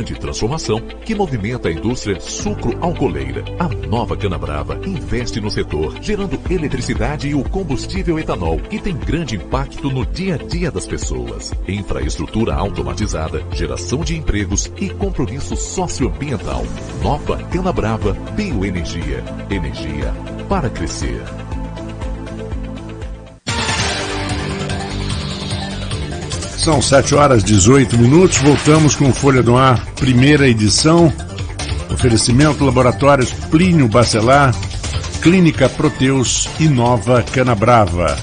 De transformação que movimenta a indústria sucro-alcooleira. A nova Canabrava investe no setor, gerando eletricidade e o combustível etanol, que tem grande impacto no dia a dia das pessoas. Infraestrutura automatizada, geração de empregos e compromisso socioambiental. Nova Canabrava Bioenergia. Energia para crescer. São 7h18, voltamos com Folha do Ar, primeira edição, oferecimento Laboratórios Plínio Bacelar, Clínica Proteus e Nova Canabrava.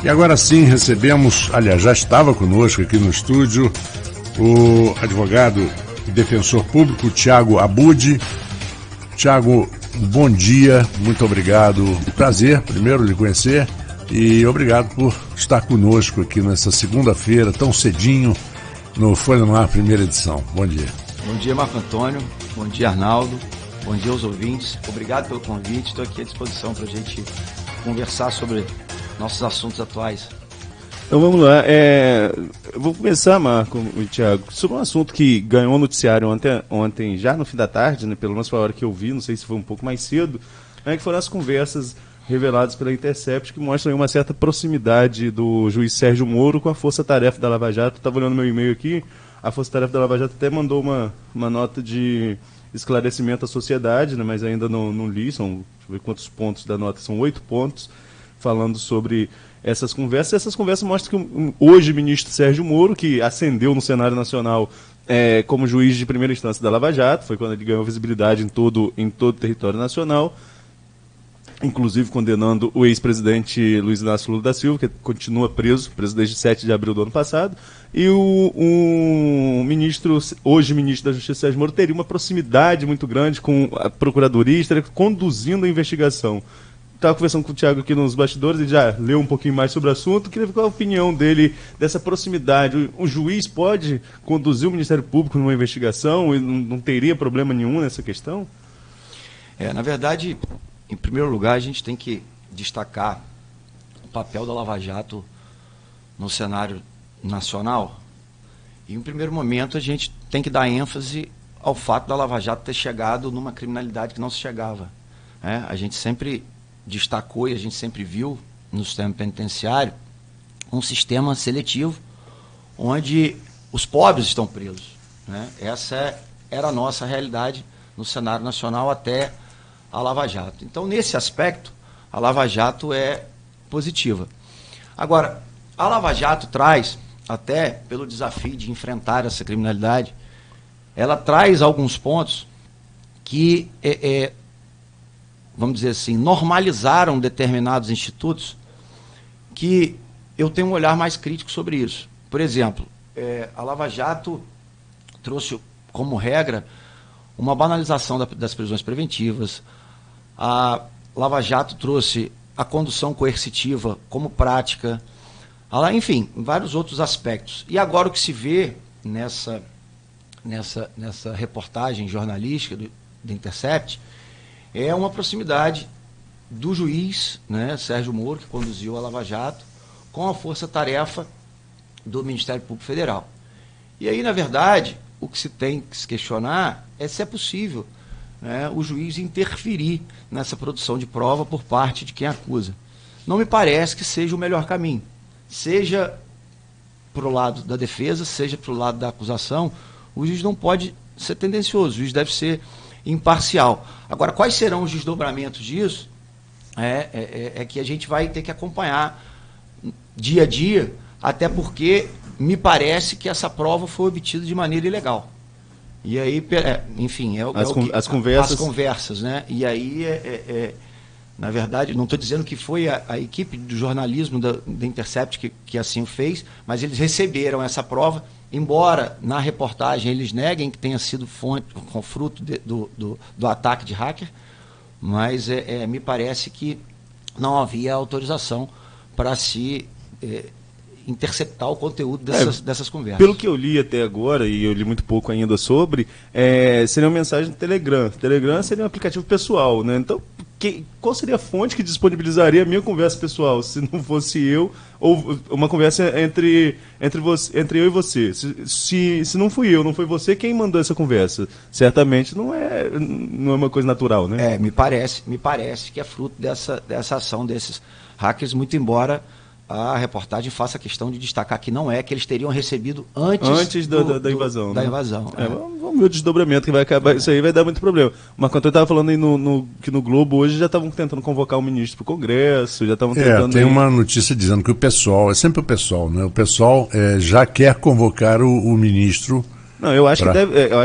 E agora sim recebemos, aliás, já estava conosco aqui no estúdio, o advogado e defensor público Thiago Abud. Thiago, bom dia, muito obrigado, prazer primeiro lhe conhecer. E obrigado por estar conosco aqui nessa segunda-feira, tão cedinho, no Folha no Ar, primeira edição. Bom dia. Bom dia, Marco Antônio. Bom dia, Arnaldo. Bom dia aos ouvintes. Obrigado pelo convite. Estou aqui à disposição para a gente conversar sobre nossos assuntos atuais. Então vamos lá. Eu vou começar, Marco e Thiago, sobre um assunto que ganhou noticiário ontem já no fim da tarde, né, pelo menos foi a hora que eu vi, não sei se foi um pouco mais cedo, que foram as conversas revelados pela Intercept, que mostram uma certa proximidade do juiz Sérgio Moro com a Força Tarefa da Lava Jato. Estava olhando meu e-mail aqui, a Força Tarefa da Lava Jato até mandou uma nota de esclarecimento à sociedade, né, mas ainda não li, deixa eu ver quantos pontos da nota, são 8 pontos, falando sobre essas conversas. Essas conversas mostram que hoje o ministro Sérgio Moro, que ascendeu no cenário nacional como juiz de primeira instância da Lava Jato, foi quando ele ganhou visibilidade em todo o território nacional, inclusive condenando o ex-presidente Luiz Inácio Lula da Silva, que continua preso desde 7 de abril do ano passado, e o ministro, hoje ministro da Justiça, Sérgio Moro, teria uma proximidade muito grande com a Procuradoria, estaria conduzindo a investigação. Estava conversando com o Thiago aqui nos bastidores, ele já leu um pouquinho mais sobre o assunto, queria ver qual a opinião dele dessa proximidade. O juiz pode conduzir o Ministério Público numa investigação e não teria problema nenhum nessa questão? Na verdade, em primeiro lugar, a gente tem que destacar o papel da Lava Jato no cenário nacional. E, em primeiro momento, a gente tem que dar ênfase ao fato da Lava Jato ter chegado numa criminalidade que não se chegava. A gente sempre destacou e a gente sempre viu no sistema penitenciário um sistema seletivo onde os pobres estão presos. Essa era a nossa realidade no cenário nacional até a Lava Jato. Então, nesse aspecto, a Lava Jato é positiva. Agora, a Lava Jato traz, até pelo desafio de enfrentar essa criminalidade, ela traz alguns pontos que, vamos dizer assim, normalizaram determinados institutos que eu tenho um olhar mais crítico sobre isso. Por exemplo, a Lava Jato trouxe como regra uma banalização das prisões preventivas. A Lava Jato trouxe a condução coercitiva como prática, enfim, vários outros aspectos. E agora o que se vê nessa reportagem jornalística do Intercept é uma proximidade do juiz, Sérgio Moro, que conduziu a Lava Jato, com a força-tarefa do Ministério Público Federal. E aí, na verdade, o que se tem que se questionar é se é possível o juiz interferir nessa produção de prova por parte de quem acusa. Não me parece que seja o melhor caminho. Seja para o lado da defesa, seja para o lado da acusação, o juiz não pode ser tendencioso, o juiz deve ser imparcial. Agora, quais serão os desdobramentos disso? Que a gente vai ter que acompanhar dia a dia, até porque me parece que essa prova foi obtida de maneira ilegal. E aí, enfim, as conversas, né? E aí, na verdade, não estou dizendo que foi a equipe do jornalismo da Intercept que assim o fez, mas eles receberam essa prova, embora na reportagem eles neguem que tenha sido fruto do ataque de hacker, mas me parece que não havia autorização para se interceptar o conteúdo dessas conversas. Pelo que eu li até agora, e eu li muito pouco ainda sobre, seria uma mensagem do Telegram. Telegram seria um aplicativo pessoal, né? Então, qual seria a fonte que disponibilizaria a minha conversa pessoal, se não fosse eu, ou uma conversa entre eu e você? Se não fui eu, não foi você, quem mandou essa conversa? Certamente não é uma coisa natural, né? Me parece que é fruto dessa ação desses hackers, muito embora a reportagem faça questão de destacar que não é, que eles teriam recebido antes da invasão. Da né? invasão. Vamos ver o desdobramento que vai acabar. Isso aí vai dar muito problema. Mas quando eu estava falando aí que no Globo hoje já estavam tentando convocar o ministro para o Congresso, já estavam tentando. Tem uma notícia dizendo que o pessoal, é sempre o pessoal, né? O pessoal já quer convocar o ministro. Não, eu acho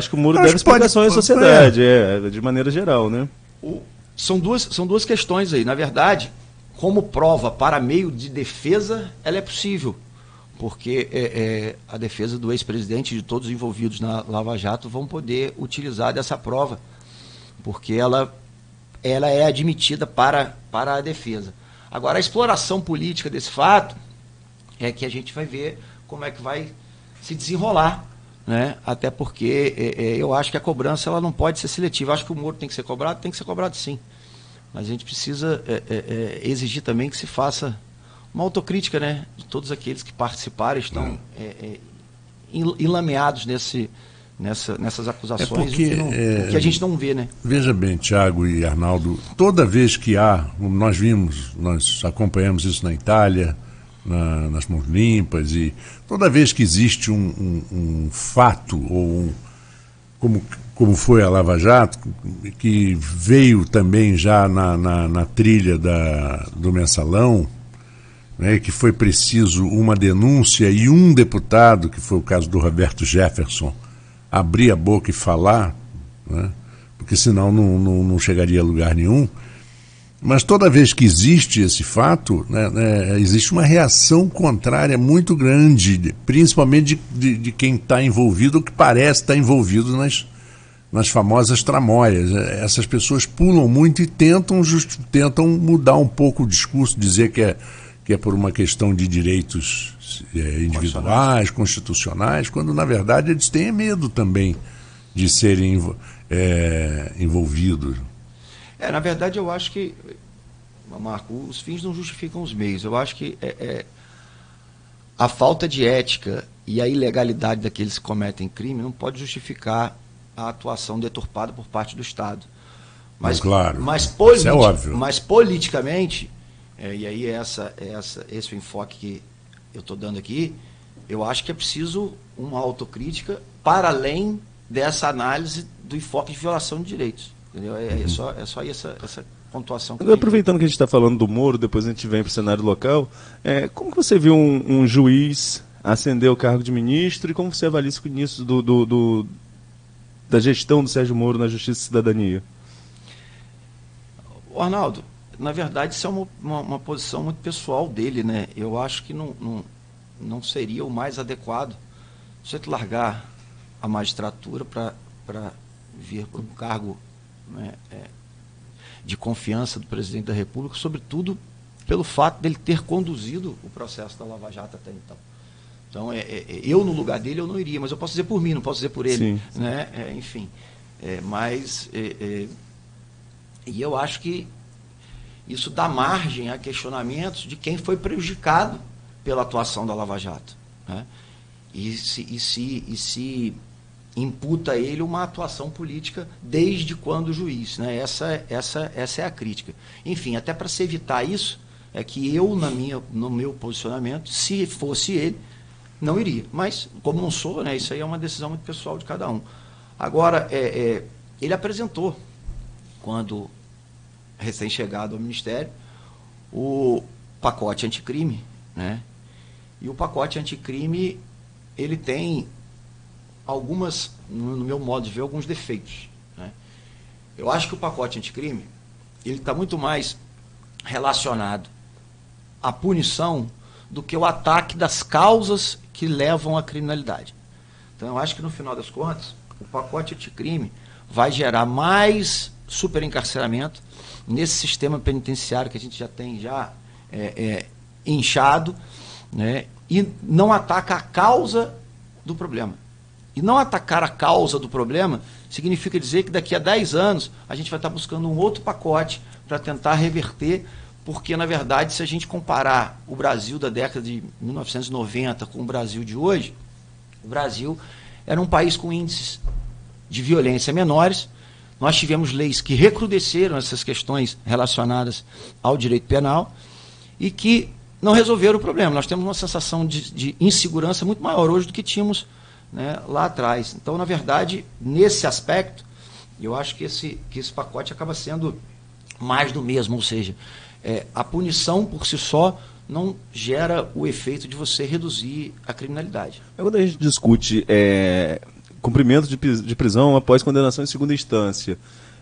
que o Moro deve explicação à sociedade, de maneira geral, né? São duas questões aí. Na verdade, como prova para meio de defesa, ela é possível, porque a defesa do ex-presidente e de todos os envolvidos na Lava Jato vão poder utilizar dessa prova, porque ela é admitida para a defesa. Agora, a exploração política desse fato é que a gente vai ver como é que vai se desenrolar, né? Até porque eu acho que a cobrança ela não pode ser seletiva. Eu acho que o Moro tem que ser cobrado sim. Mas a gente precisa exigir também que se faça uma autocrítica, né, de todos aqueles que participaram, estão enlameados nessas acusações que a gente não vê, né? Veja bem, Tiago e Arnaldo, toda vez que nós acompanhamos isso na Itália, nas mãos limpas, e toda vez que existe um fato ou como foi a Lava Jato, que veio também já na trilha do Mensalão, né, que foi preciso uma denúncia e um deputado, que foi o caso do Roberto Jefferson, abrir a boca e falar, né, porque senão não chegaria a lugar nenhum. Mas toda vez que existe esse fato, né, existe uma reação contrária muito grande, principalmente de quem está envolvido ou que parece estar envolvido nas famosas tramóias. Essas pessoas pulam muito e tentam mudar um pouco o discurso, dizer que é por uma questão de direitos individuais, constitucionais, quando na verdade eles têm medo também de serem envolvidos. Na verdade eu acho que, Marco, os fins não justificam os meios. Eu acho que a falta de ética e a ilegalidade daqueles que cometem crime não pode justificar a atuação deturpada por parte do Estado. Claro, isso é óbvio. Mas politicamente, e aí esse é o enfoque que eu estou dando aqui, eu acho que é preciso uma autocrítica para além dessa análise do enfoque de violação de direitos. Entendeu? É só aí essa pontuação. Aproveitando que a gente está falando do Moro, depois a gente vem para o cenário local, como que você viu um juiz ascender o cargo de ministro e como você avalia isso início da gestão do Sérgio Moro na Justiça e Cidadania? Arnaldo, na verdade isso é uma posição muito pessoal dele, né? Eu acho que não seria o mais adequado você largar a magistratura para vir para um cargo, né, de confiança do presidente da República, sobretudo pelo fato dele ter conduzido o processo da Lava Jato até então. Então, eu no lugar dele eu não iria, mas eu posso dizer por mim, não posso dizer por ele. Sim. Né? Enfim, e eu acho que isso dá margem a questionamentos de quem foi prejudicado pela atuação da Lava Jato. Né? E se imputa a ele uma atuação política desde quando juiz. Né? Essa é a crítica. Enfim, até para se evitar isso, é que eu, no meu posicionamento, se fosse ele, não iria. Mas, como não sou, né, isso aí é uma decisão muito pessoal de cada um. Agora, ele apresentou, quando recém-chegado ao Ministério, o pacote anticrime, né? E o pacote anticrime, ele tem algumas, no meu modo de ver, alguns defeitos. Né? Eu acho que o pacote anticrime, ele está muito mais relacionado à punição do que o ataque das causas que levam à criminalidade. Então, eu acho que, no final das contas, o pacote anticrime vai gerar mais superencarceramento nesse sistema penitenciário que a gente já tem inchado, né? E não ataca a causa do problema, E não atacar a causa do problema significa dizer que daqui a 10 anos a gente vai estar buscando um outro pacote para tentar reverter, porque, na verdade, se a gente comparar o Brasil da década de 1990 com o Brasil de hoje, o Brasil era um país com índices de violência menores. Nós tivemos leis que recrudesceram essas questões relacionadas ao direito penal e que não resolveram o problema. Nós temos uma sensação de insegurança muito maior hoje do que tínhamos, né, lá atrás. Então, na verdade, nesse aspecto, eu acho que esse pacote acaba sendo mais do mesmo, ou seja, a punição por si só não gera o efeito de você reduzir a criminalidade. Quando a gente discute cumprimento de prisão após condenação em segunda instância,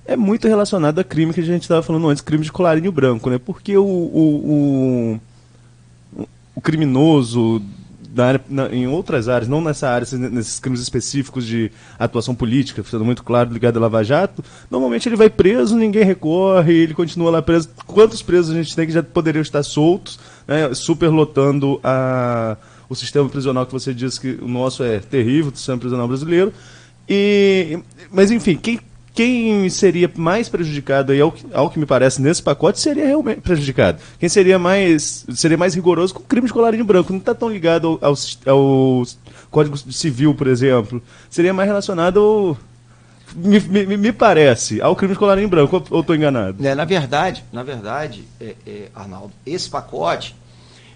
é muito relacionado a crime que a gente estava falando antes, crime de colarinho branco, né? Porque o criminoso em outras áreas, não nessa área, nesses crimes específicos de atuação política, sendo muito claro, ligado a Lava Jato, normalmente ele vai preso, ninguém recorre, ele continua lá preso. Quantos presos a gente tem que já poderiam estar soltos, né, superlotando o sistema prisional, que você disse que o nosso é terrível, o sistema prisional brasileiro. Mas, enfim, quem seria mais prejudicado, aí, ao que me parece, nesse pacote, seria realmente prejudicado. Quem seria mais rigoroso com o crime de colarinho branco. Não está tão ligado ao Código Civil, por exemplo. Seria mais relacionado, me parece, ao crime de colarinho branco, ou estou enganado? Na verdade, Arnaldo, esse pacote,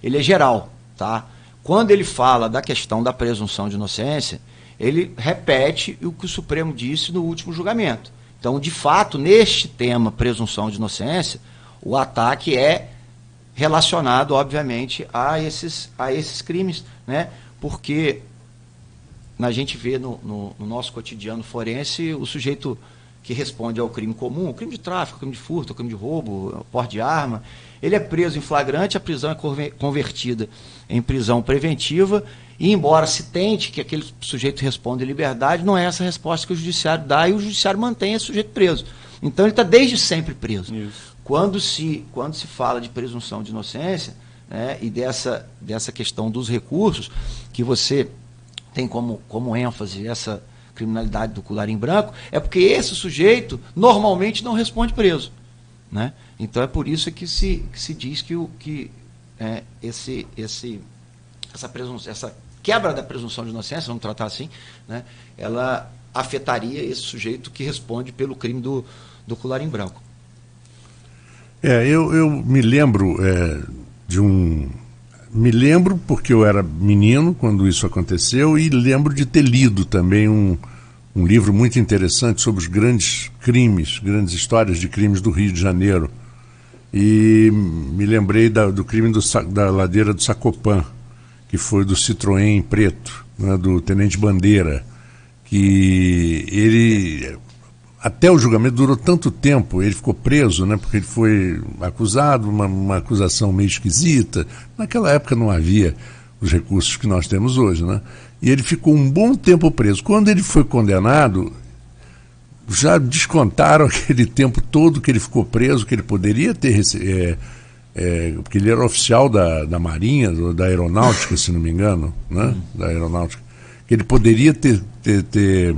ele é geral, tá? Quando ele fala da questão da presunção de inocência, ele repete o que o Supremo disse no último julgamento. Então, de fato, neste tema, presunção de inocência, o ataque é relacionado, obviamente, a esses crimes, né? Porque a gente vê no nosso cotidiano forense o sujeito que responde ao crime comum, o crime de tráfico, o crime de furto, o crime de roubo, o porte de arma, ele é preso em flagrante, a prisão é convertida em prisão preventiva, e embora se tente que aquele sujeito responda em liberdade, não é essa a resposta que o judiciário dá, e o judiciário mantém esse sujeito preso. Então ele está desde sempre preso. Isso. Quando se fala de presunção de inocência, né, e dessa questão dos recursos, que você tem como ênfase essa criminalidade do colarinho branco, é porque esse sujeito normalmente não responde preso, né? Então é por isso que se diz que essa quebra da presunção de inocência, vamos tratar assim, né, ela afetaria esse sujeito que responde pelo crime do colarinho branco. Eu me lembro Me lembro porque eu era menino quando isso aconteceu, e lembro de ter lido também um livro muito interessante sobre os grandes crimes, grandes histórias de crimes do Rio de Janeiro. E me lembrei do crime da ladeira do Sacopã, que foi do Citroën preto, né, do Tenente Bandeira, que ele, até o julgamento durou tanto tempo, ele ficou preso, né, porque ele foi acusado, uma acusação meio esquisita. Naquela época não havia os recursos que nós temos hoje, né? E ele ficou um bom tempo preso. Quando ele foi condenado, já descontaram aquele tempo todo que ele ficou preso, que ele poderia ter porque ele era oficial da Marinha, da Aeronáutica, se não me engano, né? Da Aeronáutica, que ele poderia ter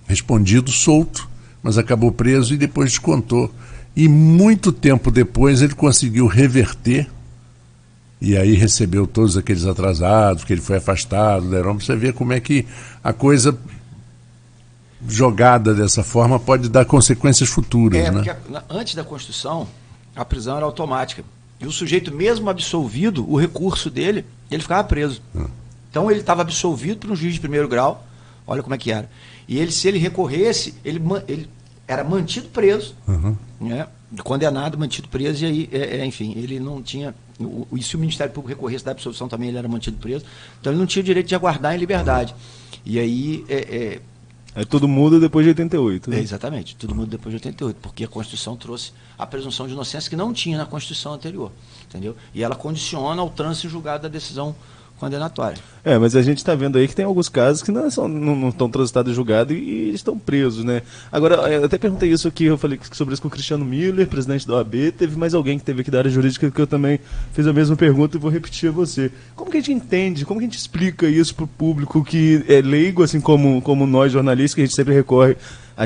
respondido solto, mas acabou preso e depois descontou. E muito tempo depois ele conseguiu reverter, e aí recebeu todos aqueles atrasados, que ele foi afastado da Aeronáutica. Você vê como é que a coisa jogada dessa forma pode dar consequências futuras, né? Porque antes da Constituição, a prisão era automática. E o sujeito, mesmo absolvido, o recurso dele, ele ficava preso. Então ele estava absolvido por um juiz de primeiro grau, olha como é que era. E se ele recorresse, ele era mantido preso, né? Condenado, mantido preso, e aí, enfim, ele não tinha... E se o Ministério Público recorresse da absolvição também, ele era mantido preso. Então ele não tinha o direito de aguardar em liberdade. E aí... Aí tudo muda depois de 88. Né? Exatamente, tudo muda depois de 88, porque a Constituição trouxe a presunção de inocência que não tinha na Constituição anterior, entendeu? E ela condiciona o trânsito em julgado da decisão condenatória. Mas a gente está vendo aí que tem alguns casos que não estão transitados em julgado e estão presos, né? Agora, eu até perguntei isso aqui, eu falei sobre isso com o Cristiano Miller, presidente da OAB, teve mais alguém que teve aqui da área jurídica que eu também fiz a mesma pergunta e vou repetir a você. Como que a gente entende, como que a gente explica isso para o público que é leigo, assim como nós jornalistas, que a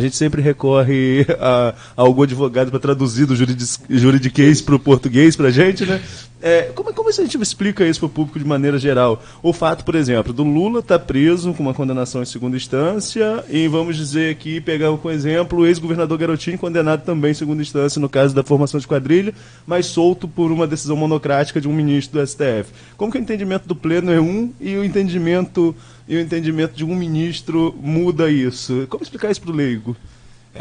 gente sempre recorre a algum advogado para traduzir do juridiquês para o português para a gente, né? Como a gente explica isso para o público de maneira geral? O fato, por exemplo, do Lula estar preso com uma condenação em segunda instância e, vamos dizer aqui, pegar como exemplo, o ex-governador Garotinho, condenado também em segunda instância no caso da formação de quadrilha, mas solto por uma decisão monocrática de um ministro do STF. Como que o entendimento do pleno é um e o entendimento de um ministro muda isso? Como explicar isso para o leigo?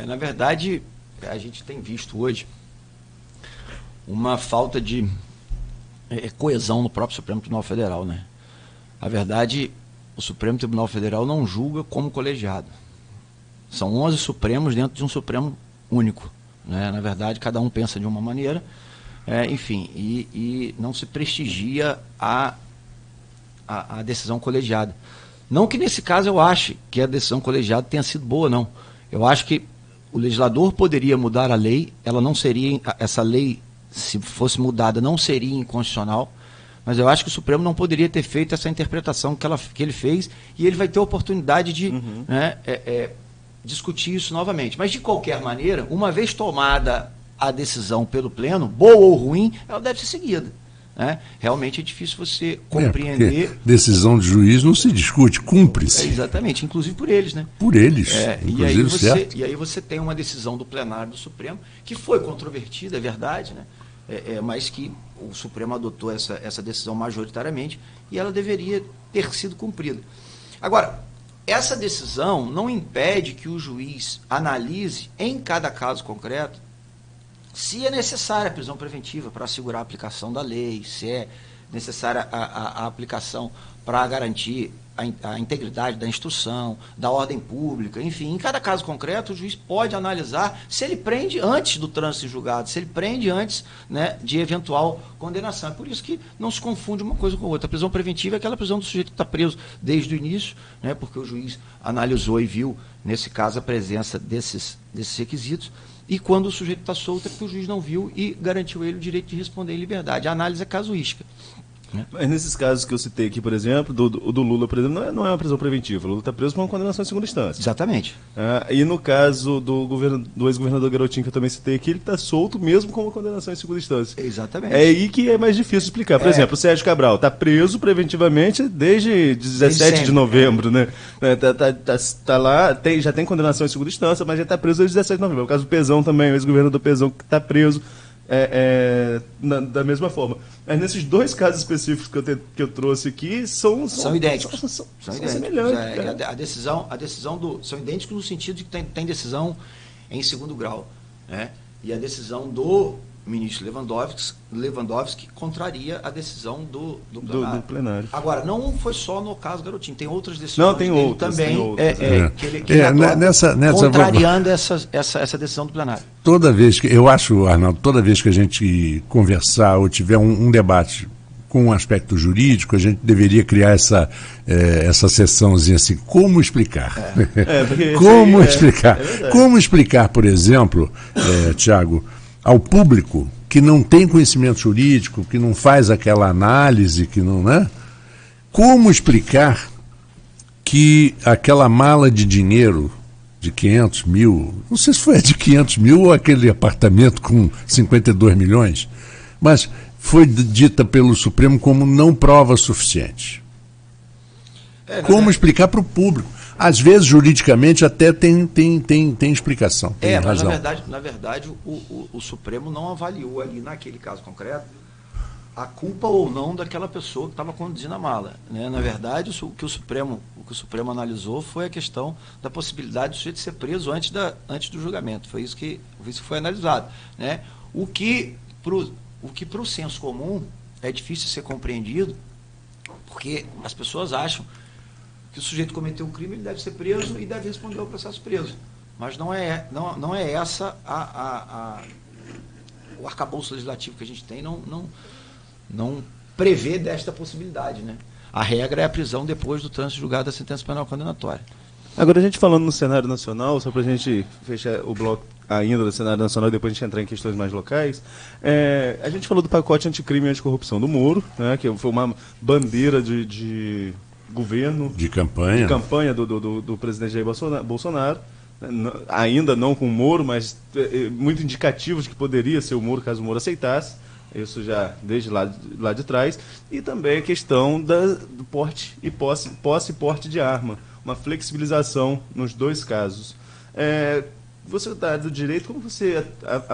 Na verdade, a gente tem visto hoje uma falta de coesão no próprio Supremo Tribunal Federal, né? Na verdade, o Supremo Tribunal Federal não julga como colegiado. São 11 Supremos dentro de um Supremo único, né? Na verdade, cada um pensa de uma maneira, enfim, e não se prestigia a decisão colegiada. Não que nesse caso eu ache que a decisão colegiada tenha sido boa, não. Eu acho que o legislador poderia mudar a lei, essa lei, se fosse mudada, não seria inconstitucional, mas eu acho que o Supremo não poderia ter feito essa interpretação que ele fez, e ele vai ter a oportunidade de discutir isso novamente. Mas, de qualquer maneira, uma vez tomada a decisão pelo pleno, boa ou ruim, ela deve ser seguida. Né? Realmente é difícil você compreender. Decisão de juiz não se discute, cumpre-se. Exatamente, inclusive por eles, né? Por eles. E aí você tem uma decisão do plenário do Supremo, que foi controvertida, é verdade, né? Mas que o Supremo adotou essa decisão majoritariamente e ela deveria ter sido cumprida. Agora, essa decisão não impede que o juiz analise, em cada caso concreto, se é necessária a prisão preventiva para assegurar a aplicação da lei, se é necessária a aplicação para garantir a integridade da instrução, da ordem pública, enfim, em cada caso concreto o juiz pode analisar se ele prende antes do trânsito em julgado, se ele prende antes, né, de eventual condenação. É por isso que não se confunde uma coisa com outra. A prisão preventiva é aquela prisão do sujeito que está preso desde o início, né, porque o juiz analisou e viu, nesse caso, a presença desses requisitos. E quando o sujeito está solto é porque o juiz não viu e garantiu ele o direito de responder em liberdade. A análise é casuística. Mas nesses casos que eu citei aqui, por exemplo, do Lula, por exemplo, não é uma prisão preventiva. O Lula está preso por uma condenação em segunda instância. Exatamente. E no caso do ex-governador Garotinho, que eu também citei aqui, ele está solto mesmo com uma condenação em segunda instância. Exatamente. É aí que é mais difícil explicar. Por exemplo, o Sérgio Cabral está preso preventivamente desde 17 de novembro, né? Tá lá, já tem condenação em segunda instância, mas já está preso desde 17 de novembro. O caso do Pezão também, o ex-governador Pezão, que está preso da mesma forma. Mas nesses dois casos específicos que eu trouxe aqui são idênticos. São semelhantes. A decisão são idênticos no sentido de que tem decisão em segundo grau, né? E a decisão do ministro Lewandowski contraria a decisão do plenário. Agora, não foi só no caso Garotinho, tem outras decisões. Não, tem outras também. Que ele adota, contrariando essa decisão do plenário. Toda vez que, eu acho, Arnaldo, toda vez que a gente conversar ou tiver um debate com um aspecto jurídico, a gente deveria criar essa sessãozinha assim, como explicar? Como explicar? Como explicar, por exemplo, Tiago, ao público que não tem conhecimento jurídico, que não faz aquela análise, que não, né? Como explicar que aquela mala de dinheiro de 500 mil, não sei se foi a de 500 mil ou aquele apartamento com 52 milhões, mas foi dita pelo Supremo como não prova suficiente. Como explicar para o público? Às vezes, juridicamente, até tem explicação, tem razão. Mas na verdade o Supremo não avaliou ali, naquele caso concreto, a culpa ou não daquela pessoa que estava conduzindo a mala, né? Na verdade, o que o Supremo analisou foi a questão da possibilidade do sujeito ser preso antes do julgamento. Foi isso que foi analisado, né? O que para o senso comum é difícil ser compreendido, porque as pessoas acham que o sujeito cometeu um crime, ele deve ser preso e deve responder ao processo preso. Mas não é essa o arcabouço legislativo que a gente tem não prevê desta possibilidade, né? A regra é a prisão depois do trânsito julgado da sentença penal condenatória. Agora, a gente falando no cenário nacional, só para a gente fechar o bloco ainda do cenário nacional e depois a gente entrar em questões mais locais, a gente falou do pacote anticrime e anticorrupção do Moro, né, que foi uma bandeira de governo, de campanha do presidente Jair Bolsonaro, ainda não com o Moro, mas muito indicativo de que poderia ser o Moro caso o Moro aceitasse, isso já desde lá de trás, e também a questão do porte e posse e porte de arma, uma flexibilização nos dois casos. Você está do direito, como você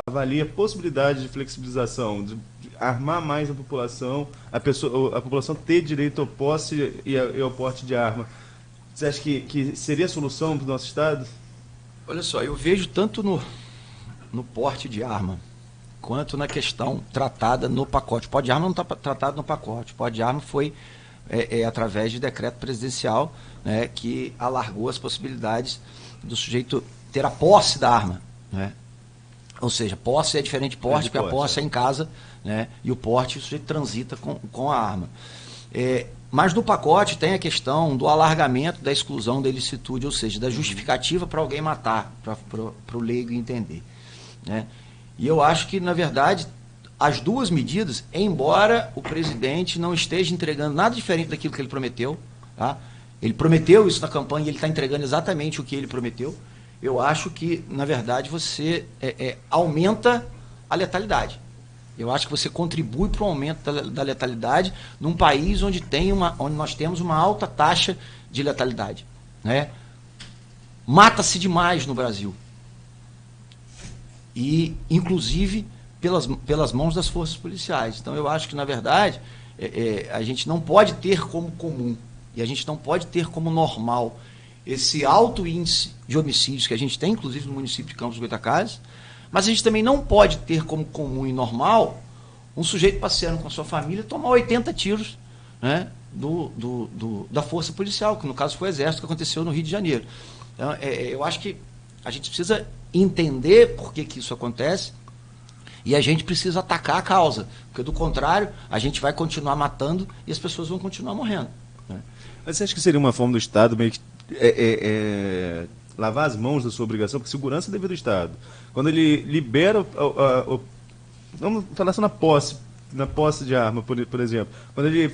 avalia a possibilidade de flexibilização, de armar mais a população, a população ter direito ao posse e ao porte de arma? Você acha que seria a solução para o nosso Estado? Olha só, eu vejo tanto no porte de arma, quanto na questão tratada no pacote. O porte de arma não está tratado no pacote. O porte de arma foi através de decreto presidencial, né, que alargou as possibilidades do sujeito ter a posse da arma, né? Ou seja, posse é diferente de porte, porque a posse é em casa, né, e o porte o sujeito transita com a arma. Mas no pacote tem a questão do alargamento da exclusão da ilicitude, ou seja, da justificativa para alguém matar, para o leigo entender, né? E eu acho que, na verdade, as duas medidas, embora o presidente não esteja entregando nada diferente daquilo que ele prometeu, tá? Ele prometeu isso na campanha e ele está entregando exatamente o que ele prometeu. Eu acho que, na verdade, você aumenta a letalidade. Eu acho que você contribui para o aumento da letalidade num país onde nós temos uma alta taxa de letalidade, né? Mata-se demais no Brasil. E, inclusive, pelas mãos das forças policiais. Então, eu acho que, na verdade, a gente não pode ter como comum e a gente não pode ter como normal esse alto índice de homicídios que a gente tem, inclusive no município de Campos dos Goytacazes, mas a gente também não pode ter como comum e normal um sujeito passeando com a sua família tomar 80 tiros, né, da força policial, que no caso foi o Exército, que aconteceu no Rio de Janeiro. Então, eu acho que a gente precisa entender por que isso acontece e a gente precisa atacar a causa, porque do contrário a gente vai continuar matando e as pessoas vão continuar morrendo, né? Mas você acha que seria uma forma do Estado meio que lavar as mãos da sua obrigação, porque segurança é dever do Estado? Quando ele libera, vamos falar só na posse de arma, por exemplo, quando ele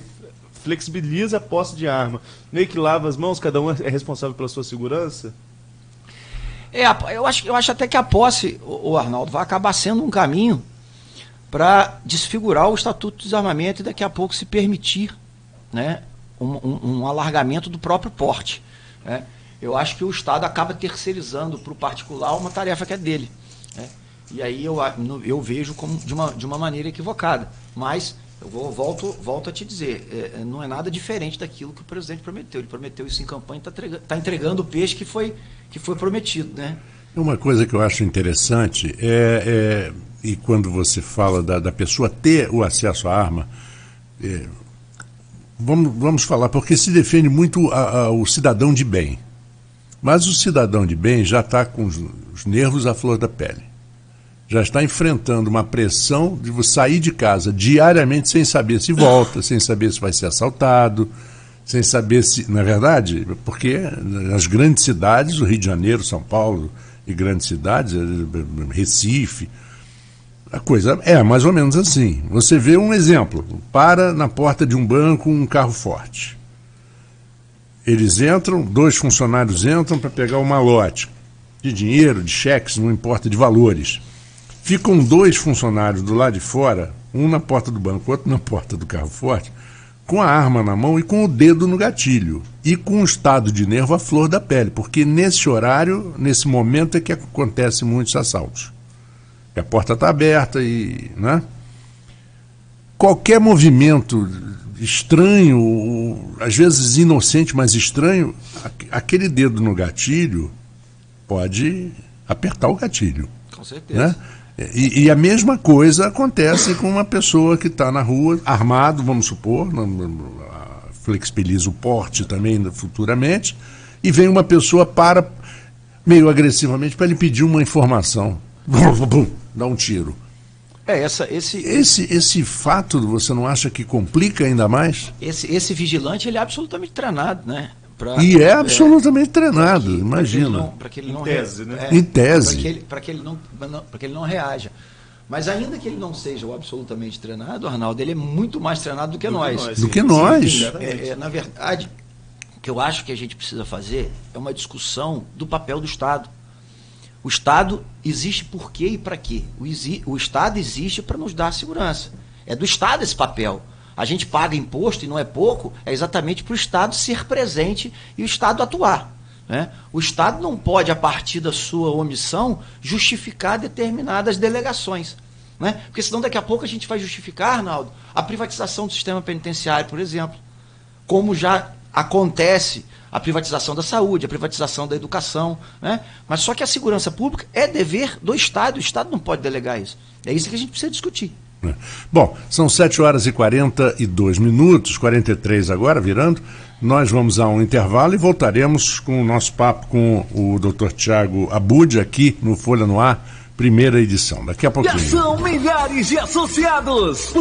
flexibiliza a posse de arma, meio que lava as mãos, cada um é responsável pela sua segurança? Eu acho até que a posse, o Arnaldo, vai acabar sendo um caminho para desfigurar o Estatuto de Desarmamento e daqui a pouco se permitir, né, um alargamento do próprio porte, né? Eu acho que o Estado acaba terceirizando para o particular uma tarefa que é dele, né? E aí eu vejo como de uma maneira equivocada. Mas eu volto a te dizer, não é nada diferente daquilo que o presidente prometeu. Ele prometeu isso em campanha e está entregando o peixe que foi prometido, né? Uma coisa que eu acho interessante e quando você fala da pessoa ter o acesso à arma, vamos falar, porque se defende muito o cidadão de bem. Mas o cidadão de bem já está com os nervos à flor da pele. Já está enfrentando uma pressão de sair de casa diariamente sem saber se volta, sem saber se vai ser assaltado, sem saber se... Não é verdade? Porque nas grandes cidades, o Rio de Janeiro, São Paulo e grandes cidades, Recife, a coisa é mais ou menos assim. Você vê um exemplo, para na porta de um banco um carro forte. Eles entram, 2 funcionários entram para pegar o malote de dinheiro, de cheques, não importa, de valores. Ficam 2 funcionários do lado de fora, um na porta do banco, outro na porta do carro forte, com a arma na mão e com o dedo no gatilho. E com um estado de nervo à flor da pele, porque nesse horário, nesse momento é que acontecem muitos assaltos. A porta está aberta e... né? Qualquer movimento estranho, às vezes inocente, mas estranho, aquele dedo no gatilho pode apertar o gatilho. Com certeza. Né? E a mesma coisa acontece com uma pessoa que está na rua, armado, vamos supor, flexibiliza o porte também futuramente, e vem uma pessoa meio agressivamente para lhe pedir uma informação. Dá um tiro. Esse fato, você não acha que complica ainda mais? Esse vigilante, ele é absolutamente treinado, né? E é absolutamente treinado, imagina. Para que ele não, em tese, né? Em tese. Para que ele não reaja. Mas ainda que ele não seja o absolutamente treinado, Arnaldo, ele é muito mais treinado do que nós. Do que nós. Na verdade, o que eu acho que a gente precisa fazer é uma discussão do papel do Estado. O Estado existe por quê e para quê? O Estado existe para nos dar segurança. É do Estado esse papel. A gente paga imposto e não é pouco, é exatamente para o Estado ser presente e o Estado atuar. Né? O Estado não pode, a partir da sua omissão, justificar determinadas delegações. Né? Porque senão daqui a pouco a gente vai justificar, Arnaldo, a privatização do sistema penitenciário, por exemplo. Como já acontece a privatização da saúde, a privatização da educação. Né? Mas só que a segurança pública é dever do Estado, o Estado não pode delegar isso. É isso que a gente precisa discutir. Bom, são 7h42, 43 agora, virando. Nós vamos a um intervalo e voltaremos com o nosso papo com o Dr. Tiago Abud aqui no Folha no Ar, primeira edição. Daqui a pouquinho. Já são milhares de associados.